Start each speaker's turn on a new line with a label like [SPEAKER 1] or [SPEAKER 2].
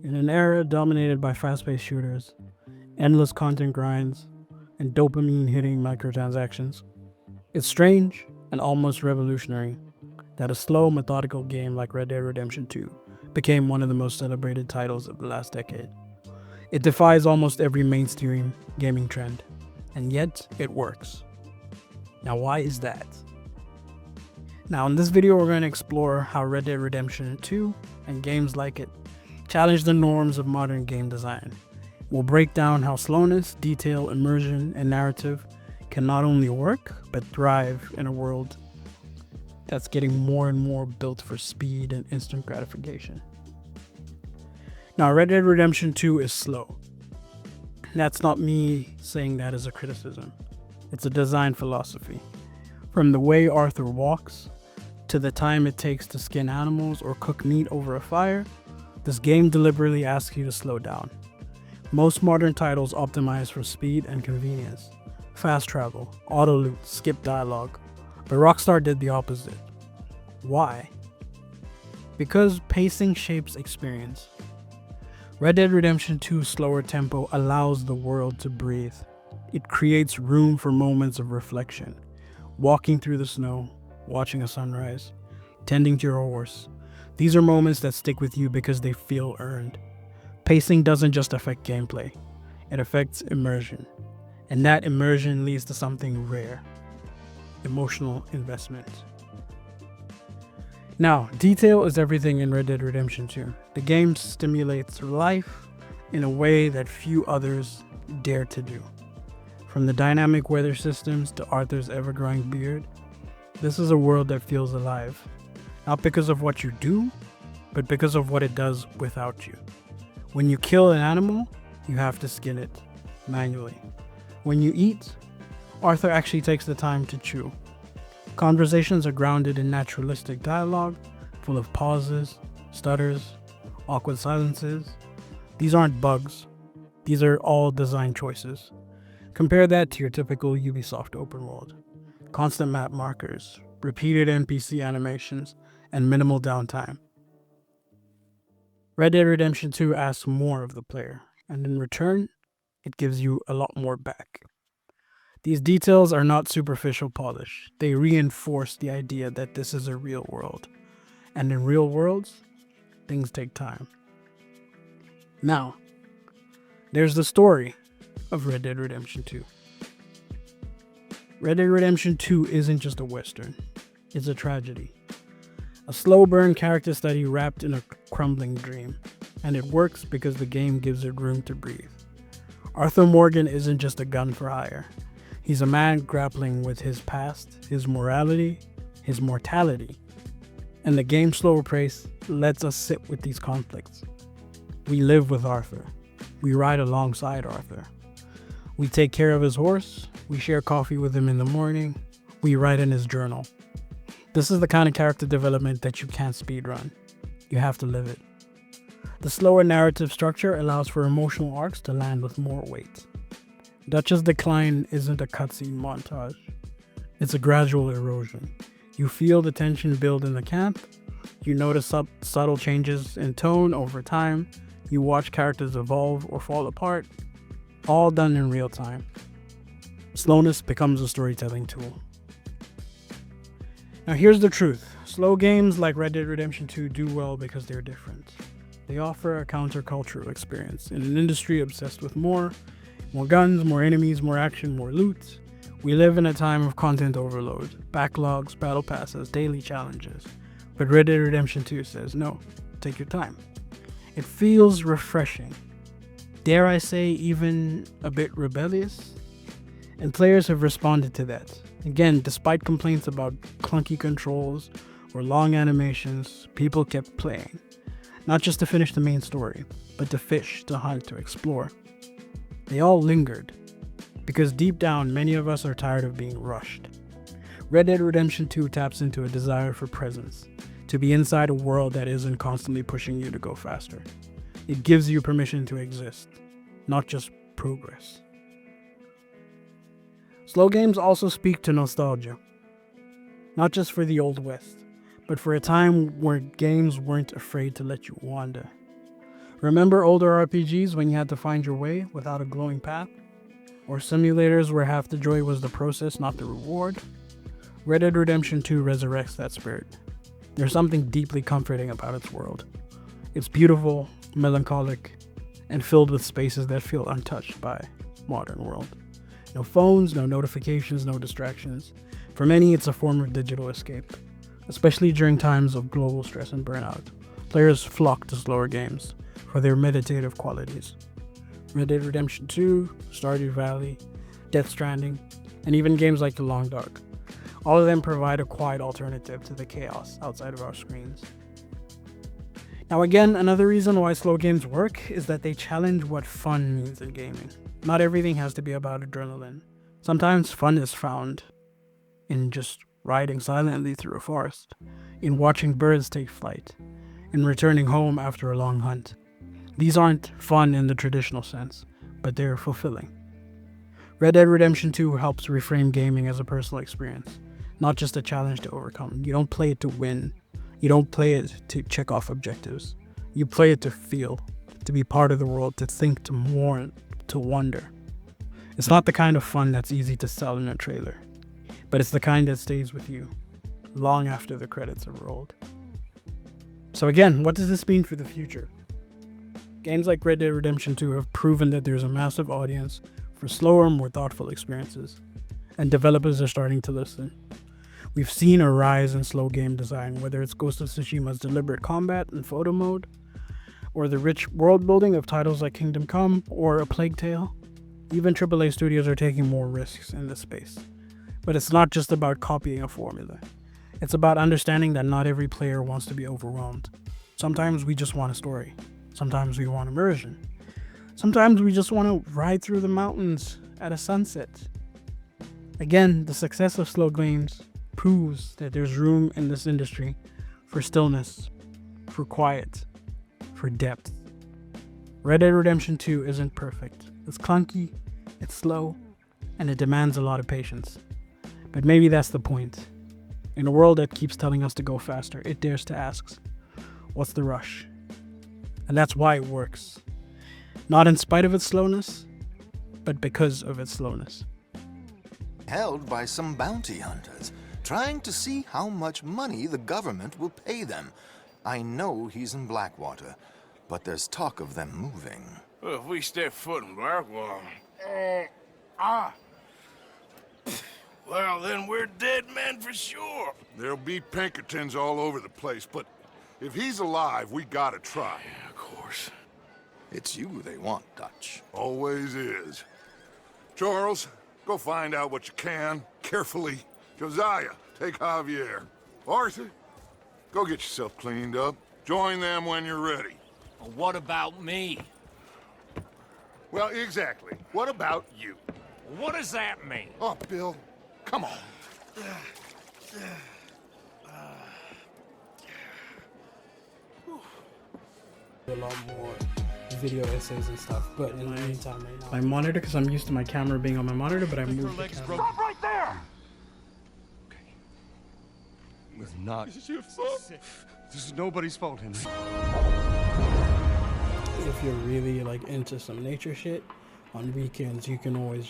[SPEAKER 1] In an era dominated by fast-paced shooters, endless content grinds, and dopamine-hitting microtransactions, it's strange and almost revolutionary that a slow, methodical game like Red Dead Redemption 2 became one of the most celebrated titles of the last decade. It defies almost every mainstream gaming trend, and yet it works. Now, why is that? Now, in this video, we're going to explore how Red Dead Redemption 2 and games like it challenge the norms of modern game design. We'll break down how slowness, detail, immersion, and narrative can not only work, but thrive in a world that's getting more and more built for speed and instant gratification. Now, Red Dead Redemption 2 is slow. That's not me saying that as a criticism. It's a design philosophy. From the way Arthur walks, to the time it takes to skin animals or cook meat over a fire, this game deliberately asks you to slow down. Most modern titles optimize for speed and convenience. Fast travel, auto loot, skip dialogue. But Rockstar did the opposite. Why? Because pacing shapes experience. Red Dead Redemption 2's slower tempo allows the world to breathe. It creates room for moments of reflection. Walking through the snow, watching a sunrise, tending to your horse. These are moments that stick with you because they feel earned. Pacing doesn't just affect gameplay, it affects immersion. And that immersion leads to something rare: emotional investment. Now, detail is everything in Red Dead Redemption 2. The game stimulates life in a way that few others dare to do. From the dynamic weather systems to Arthur's ever-growing beard, this is a world that feels alive. Not because of what you do, but because of what it does without you. When you kill an animal, you have to skin it manually. When you eat, Arthur actually takes the time to chew. Conversations are grounded in naturalistic dialogue, full of pauses, stutters, awkward silences. These aren't bugs. These are all design choices. Compare that to your typical Ubisoft open world. Constant map markers, repeated NPC animations, and minimal downtime. Red Dead Redemption 2 asks more of the player, and in return, it gives you a lot more back. These details are not superficial polish. They reinforce the idea that this is a real world. And in real worlds, things take time. Now, there's the story of Red Dead Redemption 2. Red Dead Redemption 2 isn't just a western. It's a tragedy. A slow burn character study wrapped in a crumbling dream. And it works because the game gives it room to breathe. Arthur Morgan isn't just a gun for hire. He's a man grappling with his past, his morality, his mortality. And the game's slower pace lets us sit with these conflicts. We live with Arthur. We ride alongside Arthur. We take care of his horse. We share coffee with him in the morning. We write in his journal. This is the kind of character development that you can't speedrun. You have to live it. The slower narrative structure allows for emotional arcs to land with more weight. Dutch's decline isn't a cutscene montage. It's a gradual erosion. You feel the tension build in the camp. You notice subtle changes in tone over time. You watch characters evolve or fall apart. All done in real time. Slowness becomes a storytelling tool. Now here's the truth. Slow games like Red Dead Redemption 2 do well because they're different. They offer a countercultural experience in an industry obsessed with more guns, more enemies, more action, more loot. We live in a time of content overload, backlogs, battle passes, daily challenges. But Red Dead Redemption 2 says no, take your time. It feels refreshing. Dare I say, even a bit rebellious? And players have responded to that. Again, despite complaints about clunky controls or long animations, people kept playing. Not just to finish the main story, but to fish, to hunt, to explore. They all lingered, because deep down, many of us are tired of being rushed. Red Dead Redemption 2 taps into a desire for presence, to be inside a world that isn't constantly pushing you to go faster. It gives you permission to exist, not just progress. Slow games also speak to nostalgia, not just for the Old West, but for a time where games weren't afraid to let you wander. Remember older RPGs when you had to find your way without a glowing path? Or simulators where half the joy was the process, not the reward? Red Dead Redemption 2 resurrects that spirit. There's something deeply comforting about its world. It's beautiful, melancholic, and filled with spaces that feel untouched by modern world. No phones, no notifications, no distractions. For many, it's a form of digital escape, especially during times of global stress and burnout. Players flock to slower games for their meditative qualities. Red Dead Redemption 2, Stardew Valley, Death Stranding, and even games like The Long Dark. All of them provide a quiet alternative to the chaos outside of our screens. Now again, another reason why slow games work is that they challenge what fun means in gaming. Not everything has to be about adrenaline. Sometimes fun is found in just riding silently through a forest, in watching birds take flight, in returning home after a long hunt. These aren't fun in the traditional sense, but they're fulfilling. Red Dead Redemption 2 helps reframe gaming as a personal experience, not just a challenge to overcome. You don't play it to win. You don't play it to check off objectives. You play it to feel, to be part of the world, to think, to mourn, to wonder. It's not the kind of fun that's easy to sell in a trailer, but it's the kind that stays with you long after the credits have rolled. So again, what does this mean for the future? Games like Red Dead Redemption 2 have proven that there's a massive audience for slower, more thoughtful experiences, and developers are starting to listen. We've seen a rise in slow game design, whether it's Ghost of Tsushima's deliberate combat and photo mode, or the rich world building of titles like Kingdom Come or A Plague Tale. Even AAA studios are taking more risks in this space. But it's not just about copying a formula. It's about understanding that not every player wants to be overwhelmed. Sometimes we just want a story. Sometimes we want immersion. Sometimes we just want to ride through the mountains at a sunset. Again, the success of slow games proves that there's room in this industry for stillness, for quiet, for depth. Red Dead Redemption 2 isn't perfect. It's clunky, it's slow, and it demands a lot of patience. But maybe that's the point. In a world that keeps telling us to go faster, it dares to ask, what's the rush? And that's why it works. Not in spite of its slowness, but because of its slowness.
[SPEAKER 2] Held by some bounty hunters, trying to see how much money the government will pay them. I know he's in Blackwater, but there's talk of them moving.
[SPEAKER 3] Well, if we step foot in Blackwater... Well, then we're dead men for sure.
[SPEAKER 4] There'll be Pinkertons all over the place, but if he's alive, we gotta try.
[SPEAKER 3] Yeah, of course.
[SPEAKER 2] It's you they want, Dutch.
[SPEAKER 4] Always is. Charles, go find out what you can, carefully. Josiah, take Javier. Arthur, go get yourself cleaned up. Join them when you're ready.
[SPEAKER 5] Well, what about me?
[SPEAKER 4] Well, exactly. What about you?
[SPEAKER 5] What does that mean?
[SPEAKER 4] Oh, Bill, come on.
[SPEAKER 1] A lot more video essays and stuff, but in the meantime, right now, my monitor, because I'm used to my camera being on my monitor, but I moved the camera.
[SPEAKER 5] Stop right there!
[SPEAKER 6] Okay. It was not.
[SPEAKER 4] This is your fault.
[SPEAKER 6] This is nobody's fault, Henry.
[SPEAKER 1] If you're really like into some nature shit, on weekends you can always